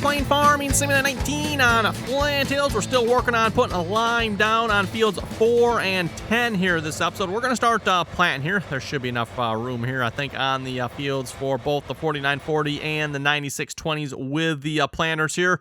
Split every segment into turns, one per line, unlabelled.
playing Farming Simulator 19 on Flint Hills. We're still working on putting a line down on fields 4 and 10 here this episode. We're going to start planting here. There should be enough room here, I think, on the fields for both the 4940 and the 9620s with the planters here.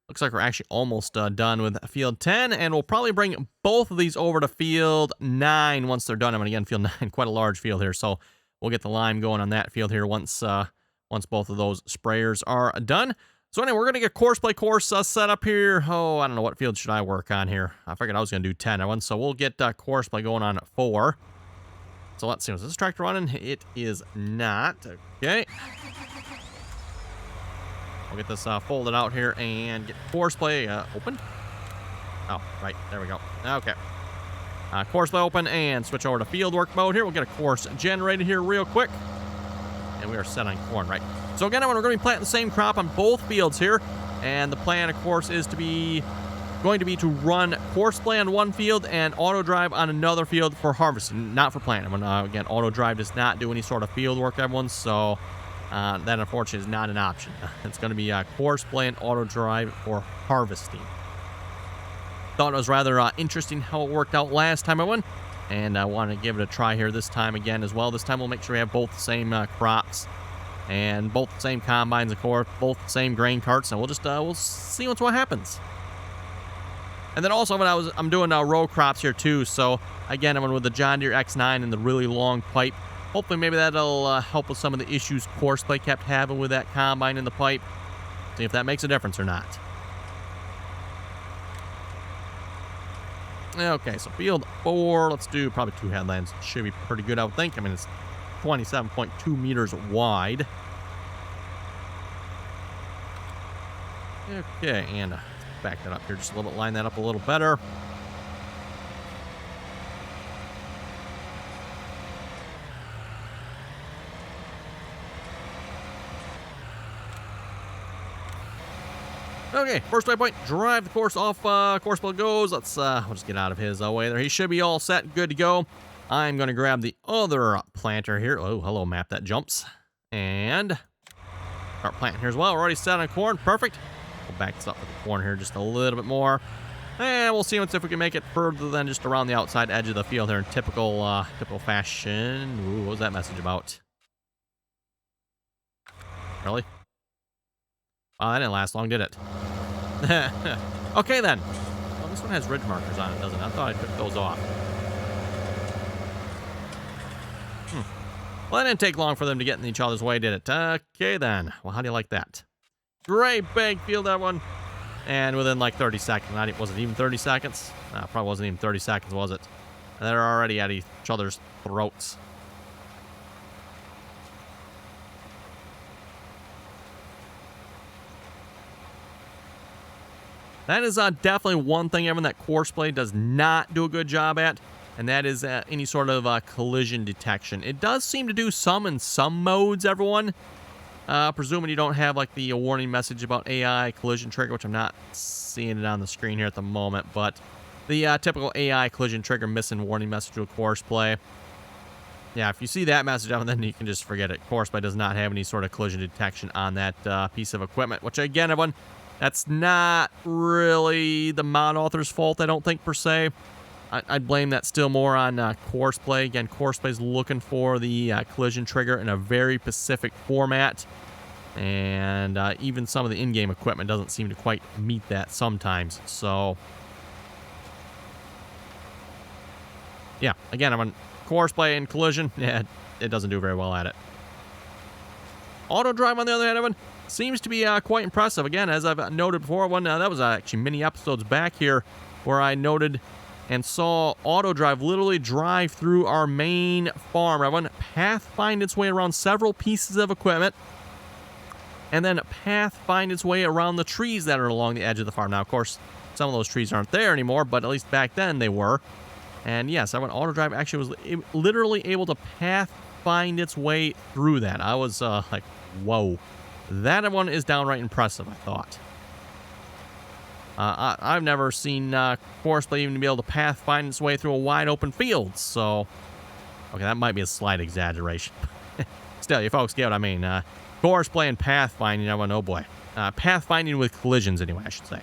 Looks like we're actually almost done with field 10, and we'll probably bring both of these over to field 9 once they're done. I mean, again, field 9, quite a large field here, so we'll get the lime going on that field here once both of those sprayers are done. So anyway, we're going to get course by course set up here. Oh, I don't know, what field should I work on here? I figured I was going to do 10 at once, so we'll get course by going on 4. So let's see, is this tractor running? It is not. Okay. We'll get this folded out here and get course play open. Oh, right, there we go. Okay. Course play open and switch over to field work mode here. We'll get a course generated here real quick. And we are set on corn, right? So again, we're going to be planting the same crop on both fields here. And the plan, of course, is going to be to run course play on one field and auto drive on another field for harvesting, not for planting. Again, auto drive does not do any sort of field work, everyone, so that unfortunately is not an option. It's going to be course play and auto drive for harvesting. Thought it was rather interesting how it worked out last time I won, and I want to give it a try here this time again as well. This time we'll make sure we have both the same crops and both the same combines, of course, both the same grain carts, and we'll just we'll see what happens. And then also I'm doing row crops here too. So again, I'm with the John Deere X9 and the really long pipe. Hopefully, maybe that'll help with some of the issues Courseplay kept having with that combine in the pipe. See if that makes a difference or not. Okay, so field 4, let's do probably 2 headlands. Should be pretty good, I would think. I mean, it's 27.2 meters wide. Okay, and back that up here just a little bit, line that up a little better. Okay, first waypoint, drive the course off, course play goes. We'll just get out of his way there. He should be all set, good to go. I'm going to grab the other planter here. Oh, hello, map that jumps. And start planting here as well. We're already set on corn, perfect. We'll back this up with the corn here just a little bit more. And we'll see if we can make it further than just around the outside edge of the field here in typical fashion. Ooh, what was that message about? Really? Oh, that didn't last long, did it? Okay, then. Well, this one has ridge markers on it, doesn't it? I thought I took those off. Well, that didn't take long for them to get in each other's way, did it? Okay, then. Well, how do you like that? Great big field, that one. And within like 30 seconds. Was it even 30 seconds? No, probably wasn't even 30 seconds, was it? And they're already at each other's throats. That is definitely one thing, everyone, that Courseplay does not do a good job at, and that is any sort of collision detection. It does seem to do some in some modes, everyone. Presuming you don't have like the warning message about AI collision trigger, which I'm not seeing it on the screen here at the moment, but the typical AI collision trigger missing warning message with Courseplay. Yeah, if you see that message, then you can just forget it. Courseplay does not have any sort of collision detection on that piece of equipment, which again, everyone, that's not really the mod author's fault, I don't think, per se. I'd blame that still more on Courseplay. Again, Courseplay's looking for the collision trigger in a very specific format. And even some of the in-game equipment doesn't seem to quite meet that sometimes. So, yeah, again, I'm on Courseplay and collision. Yeah, it doesn't do very well at it. Auto drive, on the other hand, everyone, seems to be quite impressive. Again, as I've noted before, that was actually many episodes back here where I noted and saw auto drive literally drive through our main farm. Everyone, pathfind its way around several pieces of equipment, and then pathfind its way around the trees that are along the edge of the farm. Now, of course, some of those trees aren't there anymore, but at least back then they were. And yes, auto drive actually was literally able to pathfind its way through that. I was like, whoa. That one is downright impressive, I thought. I've never seen Courseplay even be able to pathfind its way through a wide open field, so... Okay, that might be a slight exaggeration. Still, you folks get what I mean. Courseplay and pathfinding, everyone, oh boy. pathfinding with collisions, anyway, I should say.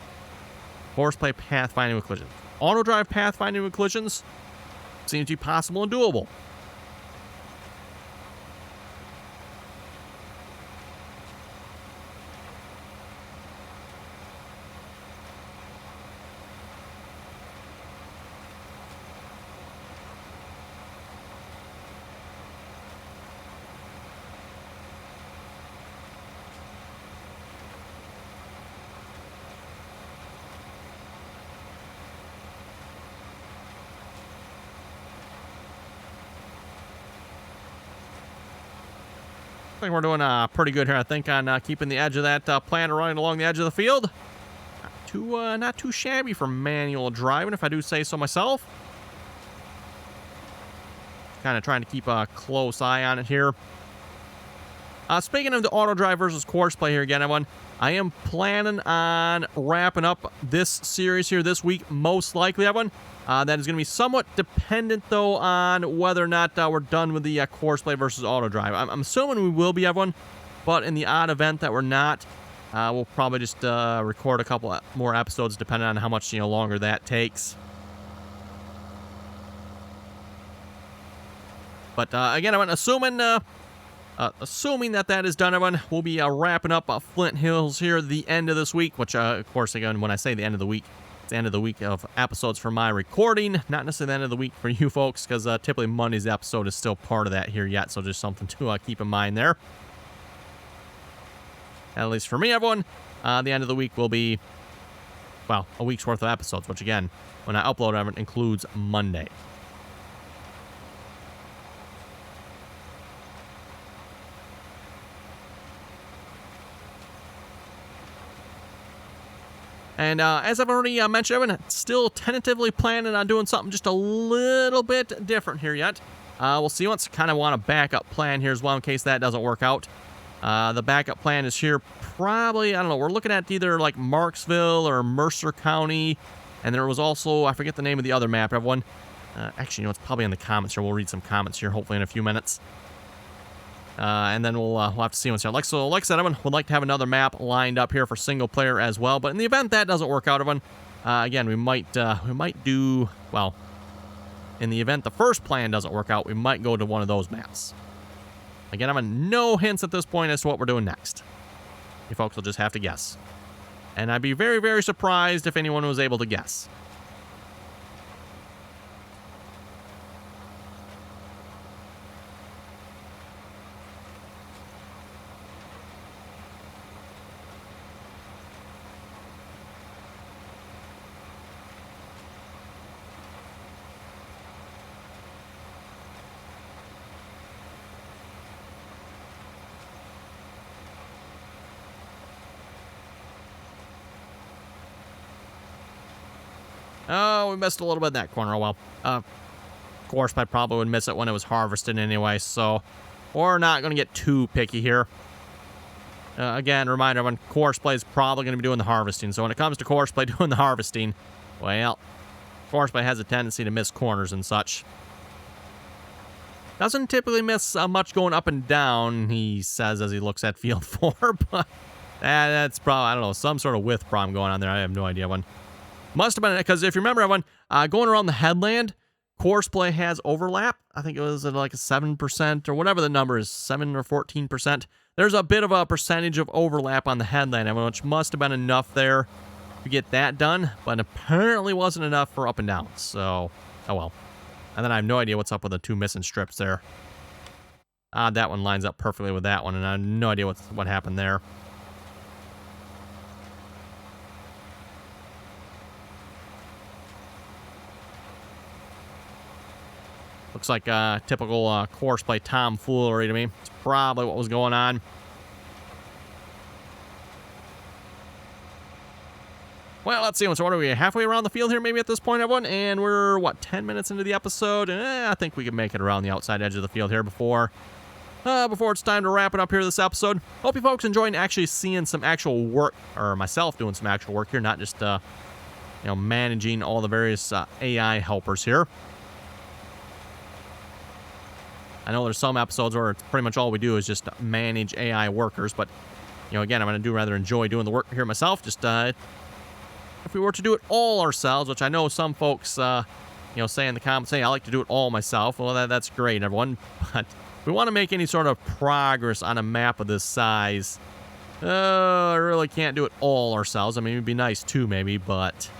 Horseplay pathfinding with collisions. Auto drive pathfinding with collisions seems to be possible and doable. I think we're doing pretty good here, I think, on keeping the edge of that plan running along the edge of the field. Not too shabby for manual driving, if I do say so myself. Kind of trying to keep a close eye on it here. Speaking of the auto drive versus course play here again, everyone, I am planning on wrapping up this series here this week, most likely, everyone. That is going to be somewhat dependent, though, on whether or not we're done with the course play versus auto drive. I'm assuming we will be, everyone, but in the odd event that we're not, we'll probably just record a couple more episodes, depending on how much longer that takes. But again, I'm assuming that is done, everyone, we'll be wrapping up Flint Hills here at the end of this week, which, of course, again, when I say the end of the week, it's the end of the week of episodes for my recording, not necessarily the end of the week for you folks, because typically Monday's episode is still part of that here yet, so just something to keep in mind there. At least for me, everyone, the end of the week will be, well, a week's worth of episodes, which, again, when I upload, it includes Monday. And as I've already mentioned, everyone, still tentatively planning on doing something just a little bit different here yet. We'll see. Once kind of want a backup plan here as well in case that doesn't work out. The backup plan is here probably, I don't know, we're looking at either like Marksville or Mercer County. And there was also, I forget the name of the other map, everyone. Actually, it's probably in the comments here. We'll read some comments here hopefully in a few minutes. And then we'll have to see what's here. Like I said, everyone would like to have another map lined up here for single player as well. But in the event that doesn't work out, everyone, again, we might do, well, in the event the first plan doesn't work out, we might go to one of those maps. Again, I'm in no hints at this point as to what we're doing next. You folks will just have to guess. And I'd be very, very surprised if anyone was able to guess. Oh, we missed a little bit in that corner. Oh, well. Of course, I probably would miss it when it was harvested anyway, so we're not going to get too picky here. Again, reminder, everyone, course play is probably going to be doing the harvesting. So when it comes to course play doing the harvesting, well, course play has a tendency to miss corners and such. Doesn't typically miss much going up and down, he says as he looks at field 4, but that's probably, I don't know, some sort of width problem going on there. I have no idea when. Must have been, because if you remember, everyone, going around the headland, course play has overlap. I think it was at like a 7% or whatever the number is, 7 or 14%. There's a bit of a percentage of overlap on the headland, everyone, which must have been enough there to get that done, but apparently wasn't enough for up and down. So, oh well. And then I have no idea what's up with the two missing strips there. That one lines up perfectly with that one, and I have no idea what happened there. Looks like typical course play tomfoolery to me. It's probably what was going on. Well, let's see. So what are we, halfway around the field here maybe at this point, everyone? And we're, what, 10 minutes into the episode? I think we can make it around the outside edge of the field here before it's time to wrap it up here this episode. Hope you folks enjoying actually seeing some actual work, or myself doing some actual work here, not just, managing all the various AI helpers here. I know there's some episodes where it's pretty much all we do is just manage AI workers, but You know, again, I'm going to rather enjoy doing the work here myself. Just if we were to do it all ourselves, which I know some folks, you know, say in the comments, hey, I like to do it all myself. Well, that's great, everyone. But if we want to make any sort of progress on a map of this size, I really can't do it all ourselves. I mean, it'd be nice too, maybe, but...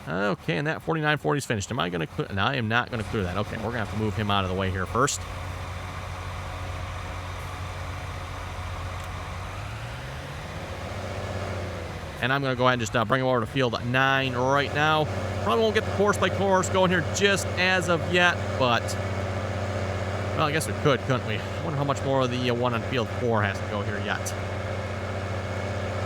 Okay, and that 4940 is finished. Am I going to clear? No, I am not going to clear that. Okay, we're going to have to move him out of the way here first. And I'm going to go ahead and just bring him over to field 9 right now. Probably won't get the course by course going here just as of yet, but... Well, I guess we could, couldn't we? I wonder how much more of the one on field 4 has to go here yet.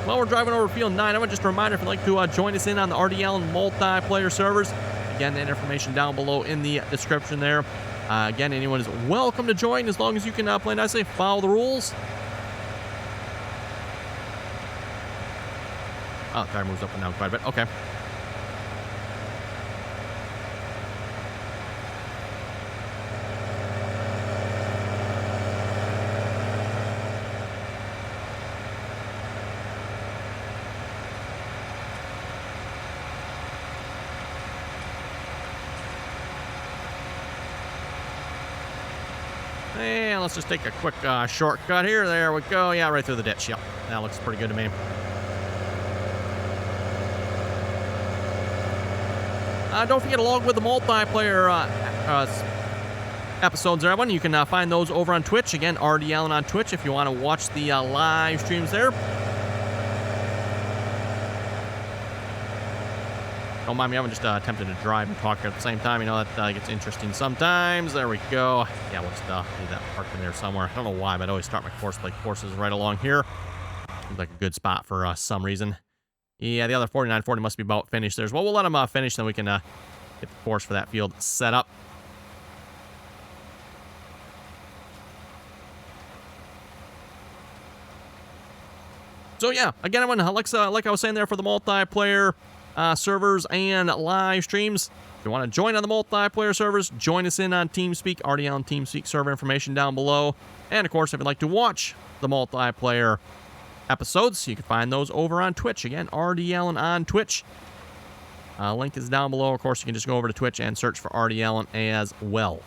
While we're driving over field 9, I want just a reminder, if you'd like to join us in on the RDAllen multiplayer servers, again, that information down below in the description there. Again, anyone is welcome to join as long as you can play nicely, follow the rules. Oh, the tire moves up and down quite a bit. Okay. And let's just take a quick shortcut here. There we go. Yeah, right through the ditch. Yep, that looks pretty good to me. Don't forget to log with the multiplayer episodes there, everyone. You can find those over on Twitch. Again, RDAllen on Twitch if you want to watch the live streams there. Don't mind me, I'm just attempting to drive and talk here at the same time. You know, that gets interesting sometimes. There we go. Yeah, we'll just leave that parked in there somewhere. I don't know why, but I always start my courses right along here. Seems like a good spot for some reason. Yeah, the other 4940 must be about finished there as well. We'll let them finish, then we can get the course for that field set up. So yeah, again, everyone, like I was saying there, for the multiplayer servers and live streams, if you want to join on the multiplayer servers, join us in on TeamSpeak, RDAllen TeamSpeak server information down below. And of course, if you'd like to watch the multiplayer episodes, you can find those over on Twitch. Again, RDAllen on Twitch. Link is down below. Of course, you can just go over to Twitch and search for RDAllen as well.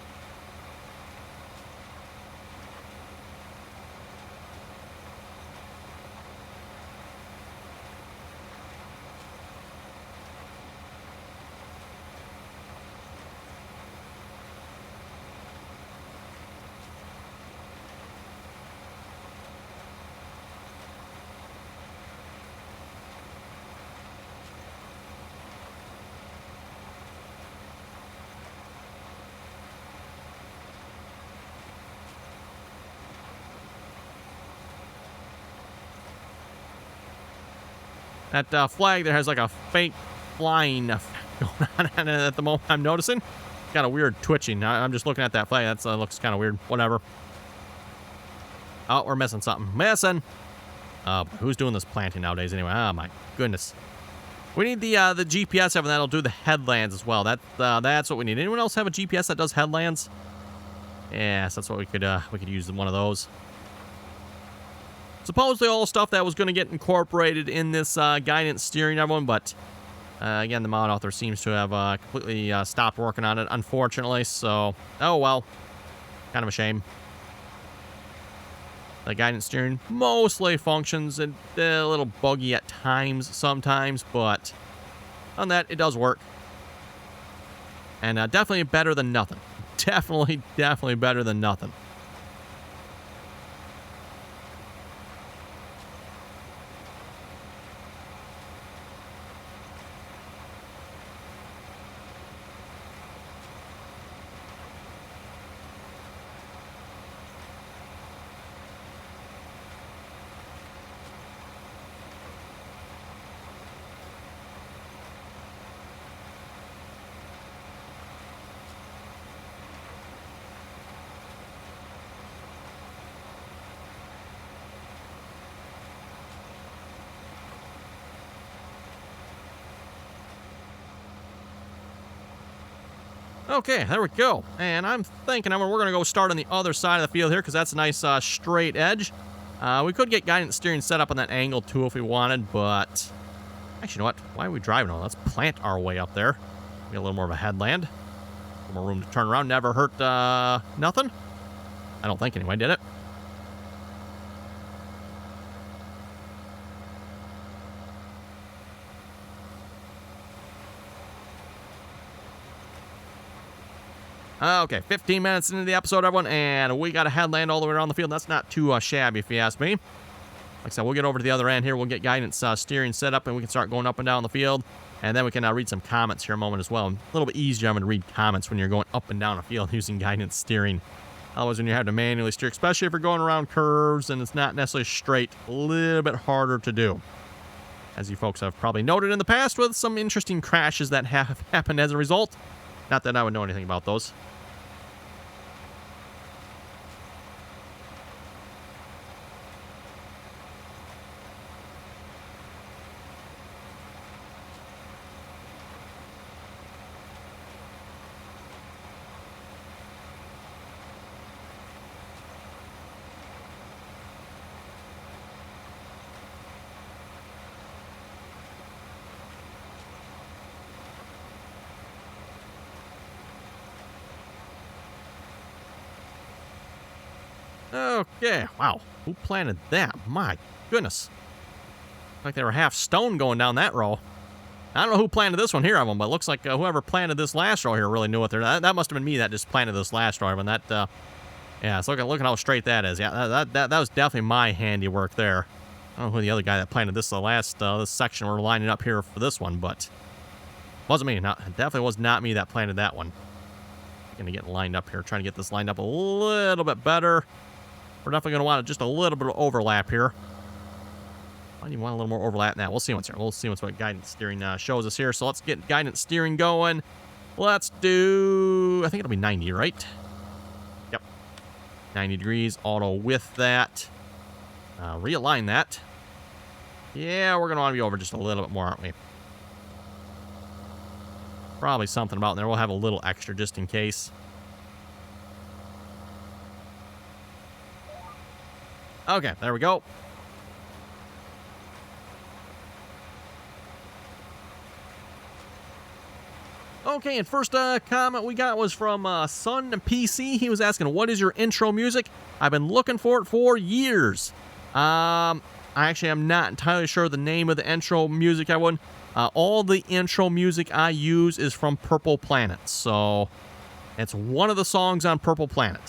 That flag there has like a fake flying effect going on at the moment, I'm noticing. Got a weird twitching. I'm just looking at that flag. That looks kind of weird. Whatever. Oh, we're missing something. Missing! Who's doing this planting nowadays anyway? Oh, my goodness. We need the GPS having that'll do the headlands as well. That's what we need. Anyone else have a GPS that does headlands? Yes, that's what we could use one of those. Supposedly all stuff that was going to get incorporated in this guidance steering, everyone, but again, the mod author seems to have completely stopped working on it, unfortunately, so, oh well, kind of a shame. The guidance steering mostly functions, and a little buggy at times sometimes, but on that, it does work. And definitely better than nothing. Definitely better than nothing. Okay, there we go. And I'm thinking we're going to go start on the other side of the field here because that's a nice straight edge. We could get guidance steering set up on that angle too if we wanted, but actually, you know what? Why are we driving on? Let's plant our way up there. Get a little more of a headland. A little more room to turn around. Never hurt nothing. I don't think anyway, did it? Okay, 15 minutes into the episode, everyone, and we got a headland all the way around the field. That's not too shabby, if you ask me. Like I said, we'll get over to the other end here. We'll get guidance steering set up, and we can start going up and down the field. And then we can read some comments here in a moment as well. A little bit easier, I'm going to read comments when you're going up and down a field using guidance steering. Otherwise, when you have to manually steer, especially if you're going around curves and it's not necessarily straight, a little bit harder to do. As you folks have probably noted in the past with some interesting crashes that have happened as a result. Not that I would know anything about those. Okay, wow. Who planted that? My goodness. Like they were half stone going down that row. I don't know who planted this one here, Evan, but it looks like whoever planted this last row here really knew what they're... That must have been me that just planted this last row, Evan. That, yeah, so look at how straight that is. Yeah, that was definitely my handiwork there. I don't know who the other guy that planted this this section we're lining up here for this one, but... Wasn't me. It definitely was not me that planted that one. Gonna get lined up here, trying to get this lined up a little bit better. We're definitely going to want just a little bit of overlap here. I even want a little more overlap now. We'll see what's here. We'll see what guidance steering shows us here. So let's get guidance steering going. Let's do... I think it'll be 90, right? Yep. 90 degrees. Auto with that. Realign that. Yeah, we're going to want to be over just a little bit more, aren't we? Probably something about in there. We'll have a little extra just in case. Okay, there we go. Okay, and first comment we got was from Sun PC. He was asking, what is your intro music? I've been looking for it for years. I actually am not entirely sure the name of the intro music, everyone. All the intro music I use is from Purple Planet, so it's one of the songs on Purple Planet.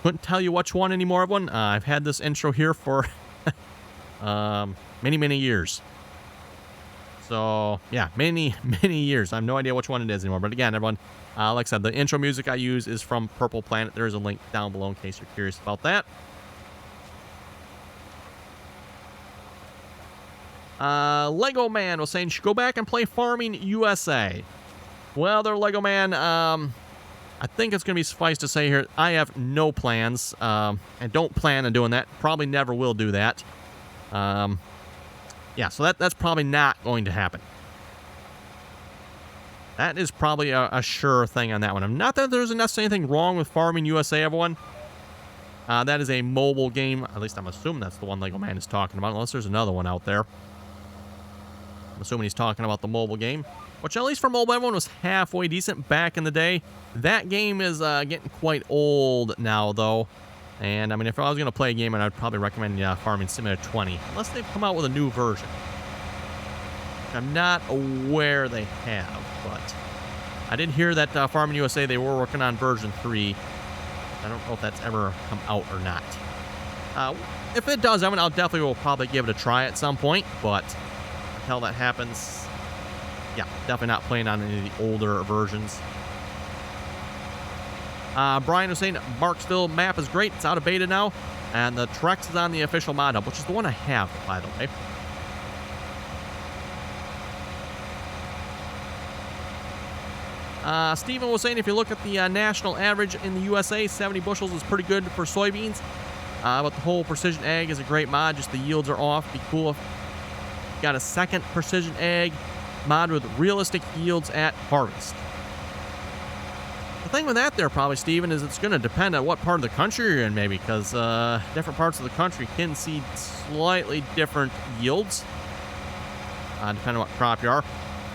Couldn't tell you which one anymore, everyone. I've had this intro here for many, many years. So, yeah, many, many years. I have no idea which one it is anymore. But again, everyone, like I said, the intro music I use is from Purple Planet. There is a link down below in case you're curious about that. Lego Man was saying, should go back and play Farming USA. Well, there, Lego Man, I think it's going to be suffice to say here, I have no plans, and don't plan on doing that. Probably never will do that. Yeah, so that's probably not going to happen. That is probably a sure thing on that one. Not that there's necessarily anything wrong with Farming USA, everyone. That is a mobile game. At least I'm assuming that's the one Lego Man is talking about, unless there's another one out there. I'm assuming he's talking about the mobile game, which at least for mobile, everyone was halfway decent back in the day. That game is getting quite old now, though. And, I mean, if I was going to play a game, I'd probably recommend Farming Simulator 20, unless they've come out with a new version. I'm not aware they have, but I did hear that Farming USA, they were working on version 3. I don't know if that's ever come out or not. If it does, I'll definitely will probably give it a try at some point, but until that happens, yeah, definitely not playing on any of the older versions. Brian was saying Marksville map is great. It's out of beta now, and the Trex is on the official mod hub, which is the one I have, by the way. Steven was saying if you look at the national average in the USA, 70 bushels is pretty good for soybeans. But the whole Precision Ag is a great mod. Just the yields are off. Be cool if you got a second Precision Ag mod with realistic yields at harvest. The thing with that there, probably, Steven, is it's going to depend on what part of the country you're in, maybe, because different parts of the country can see slightly different yields, depending on what crop you are.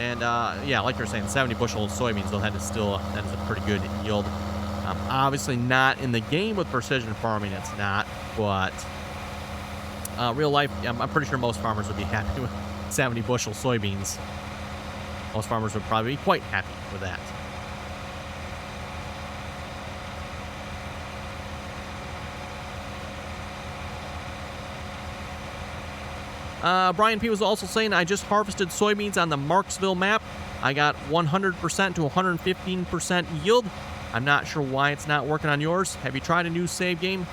And, yeah, like you're saying, 70 bushel soybeans, though, that is a pretty good yield. Obviously not in the game with precision farming, it's not, but real life, I'm pretty sure most farmers would be happy with 70 bushel soybeans. Most farmers would probably be quite happy with that. Brian P. was also saying, I just harvested soybeans on the Marksville map. I got 100% to 115% yield. I'm not sure why it's not working on yours. Have you tried a new save game?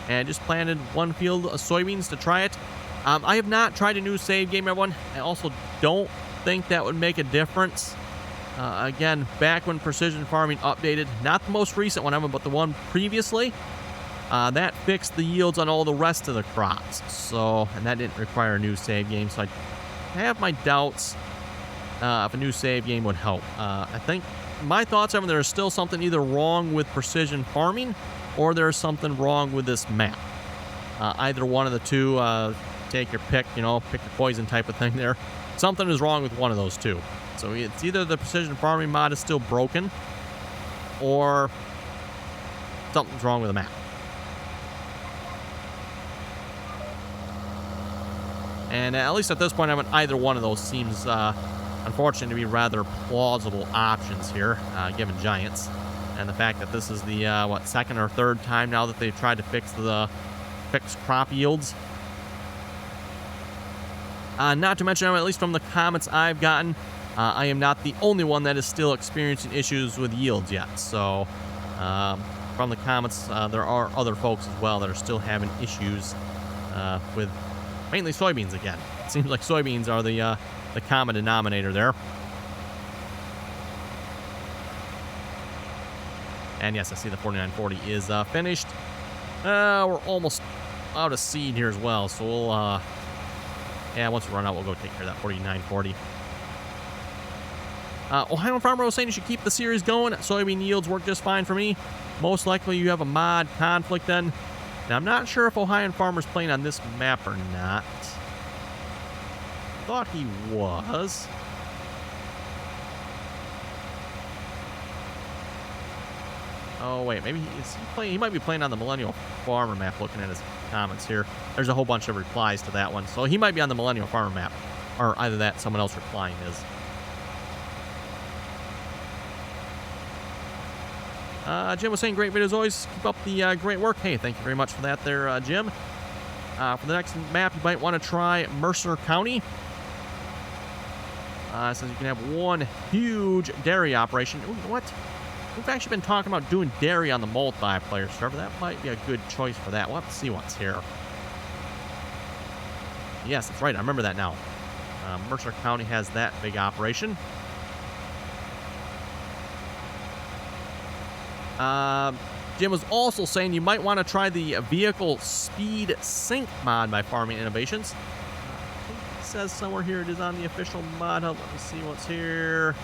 And I just planted one field of soybeans to try it. I have not tried a new save game, everyone. I also don't think that would make a difference. Again, back when precision farming updated, not the most recent one, but the one previously, that fixed the yields on all the rest of the crops. So, and that didn't require a new save game. So I have my doubts if a new save game would help. I think my thoughts are there is still something either wrong with precision farming or there's something wrong with this map. Either one of the two, take your pick, pick your poison type of thing there. Something is wrong with one of those two. So it's either the precision farming mod is still broken or something's wrong with the map. And at least at this point, either one of those seems, unfortunately, to be rather plausible options here, given Giants. And the fact that this is the, second or third time now that they've tried to fix crop yields. Not to mention, at least from the comments I've gotten, I am not the only one that is still experiencing issues with yields yet. So, from the comments, there are other folks as well that are still having issues with mainly soybeans again. It seems like soybeans are the common denominator there. And yes, I see the 4940 is finished. We're almost out of seed here as well, so we'll, yeah, once we run out, we'll go take care of that 4940. Ohio Farmer was saying you should keep the series going. Soybean yields work just fine for me. Most likely you have a mod conflict then. Now, I'm not sure if Ohio Farmer's playing on this map or not. Thought he was. Oh, wait, maybe he might be playing on the Millennial Farmer map, looking at his comments here. There's a whole bunch of replies to that one. So he might be on the Millennial Farmer map. Or either that, someone else replying is. Jim was saying, great videos always. Keep up the great work. Hey, thank you very much for that there, Jim. For the next map, you might want to try Mercer County. Says you can have one huge dairy operation. Ooh, you know what? We've actually been talking about doing dairy on the multiplayer server. That might be a good choice for that. We'll have to see what's here. Yes, that's right. I remember that now. Mercer County has that big operation. Jim was also saying you might want to try the vehicle speed sync mod by Farming Innovations. I think it says somewhere here it is on the official mod hub. Let me see what's here.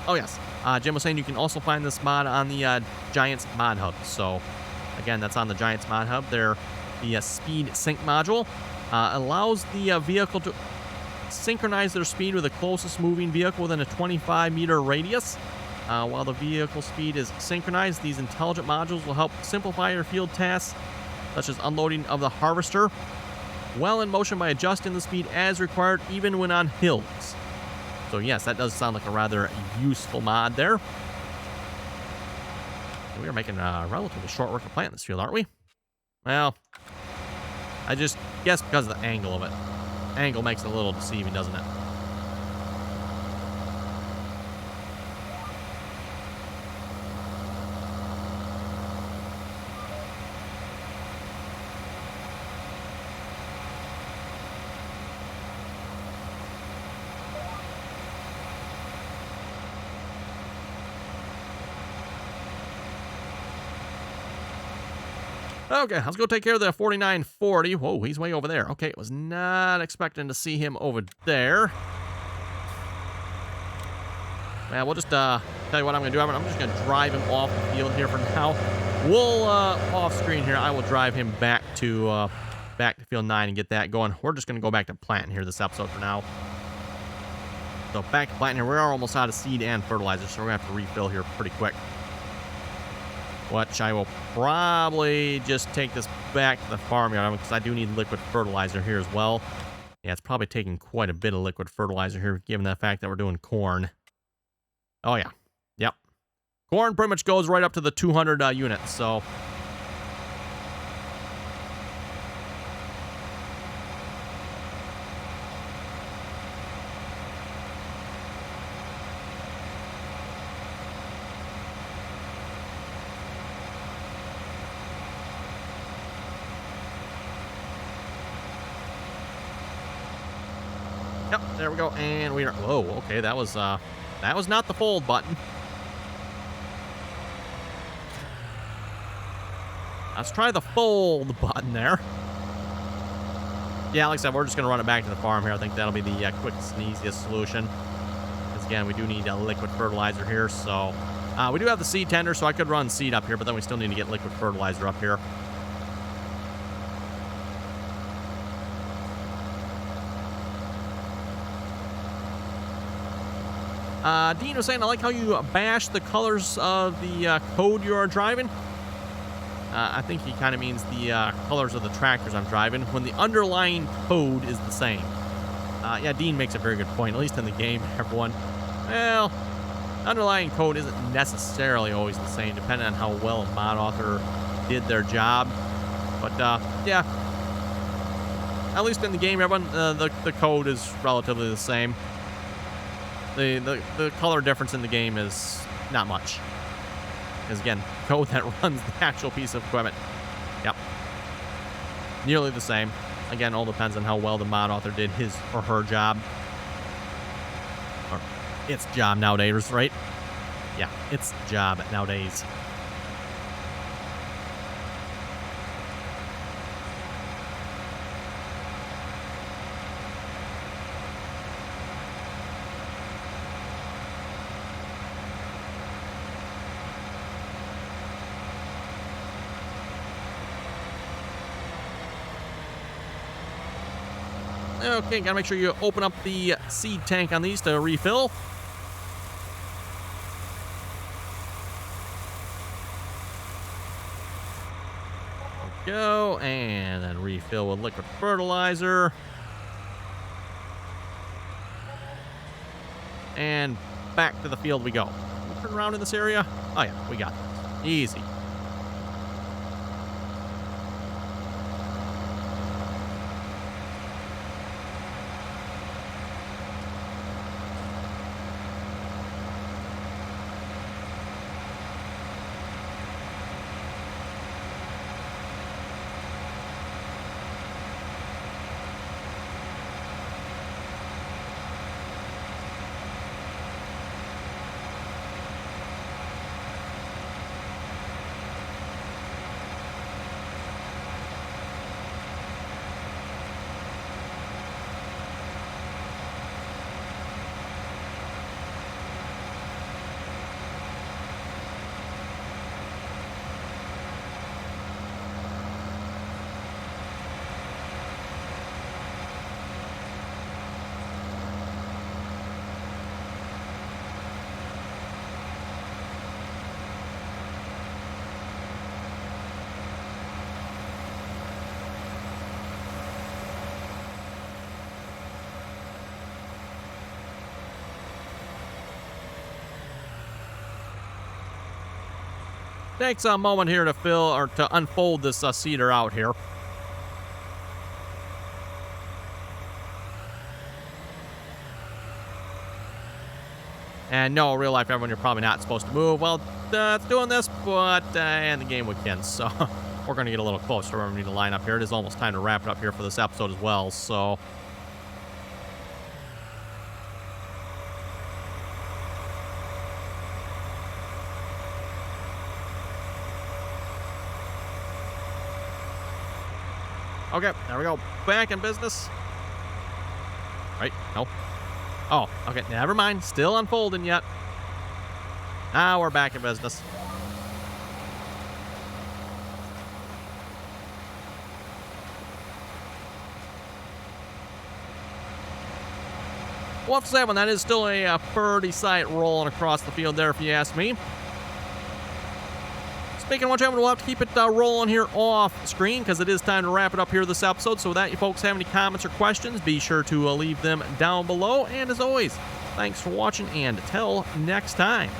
Oh, yes. Jim was saying you can also find this mod on the Giants mod hub. So, again, that's on the Giants mod hub. The speed sync module allows the vehicle to synchronize their speed with the closest moving vehicle within a 25-meter radius. While the vehicle speed is synchronized, these intelligent modules will help simplify your field tasks, such as unloading of the harvester, while in motion by adjusting the speed as required, even when on hills. So yes, that does sound like a rather useful mod there. We are making a relatively short work of plant in this field, aren't we? Well, I just guess because of the angle of it. Angle makes it a little deceiving, doesn't it? Okay, let's go take care of the 4940. Whoa, he's way over there. Okay, was not expecting to see him over there. Man, we'll just tell you what I'm going to do. I'm just going to drive him off the field here for now. We'll, off screen here, I will drive him back to field 9 and get that going. We're just going to go back to planting here this episode for now. So back to planting here. We are almost out of seed and fertilizer, so we're going to have to refill here pretty quick. Which I will probably just take this back to the farmyard because I do need liquid fertilizer here as well. Yeah, it's probably taking quite a bit of liquid fertilizer here, given the fact that we're doing corn. Oh, yeah. Yep. Corn pretty much goes right up to the 200 units, so... Yep, there we go, and we are... Whoa, okay, that was not the fold button. Let's try the fold button there. Yeah, like I said, we're just going to run it back to the farm here. I think that'll be the quickest and easiest solution. Because, again, we do need liquid fertilizer here, so... we do have the seed tender, so I could run seed up here, but then we still need to get liquid fertilizer up here. Dean was saying, I like how you bash the colors of the code you are driving. I think he kind of means the colors of the tractors I'm driving when the underlying code is the same. Yeah, Dean makes a very good point, at least in the game, everyone. Well, underlying code isn't necessarily always the same, depending on how well a mod author did their job. But, yeah. At least in the game, everyone, the code is relatively the same. The color difference in the game is not much. Because, again, code that runs the actual piece of equipment. Yep. Nearly the same. Again, all depends on how well the mod author did his or her job. Or its job nowadays, right? Yeah, its job nowadays. Okay, gotta make sure you open up the seed tank on these to refill. There we go, and then refill with liquid fertilizer. And back to the field we go. Can we turn around in this area? Oh yeah, we got this. Easy. Takes a moment here to fill or to unfold this cedar out here. And no, real life, everyone, you're probably not supposed to move. Well, it's doing this, but and the game weekends, so we're going to get a little closer. We need to line up here. It is almost time to wrap it up here for this episode as well, so... Okay, there we go. Back in business. Right? No. Oh, okay. Never mind. Still unfolding yet. Now we're back in business. We'll have to say, when that is still a pretty sight rolling across the field there, if you ask me. Speaking of which, we'll have to keep it rolling here off screen because it is time to wrap it up here this episode. So with that, you folks have any comments or questions, be sure to leave them down below. And as always, thanks for watching, and till next time.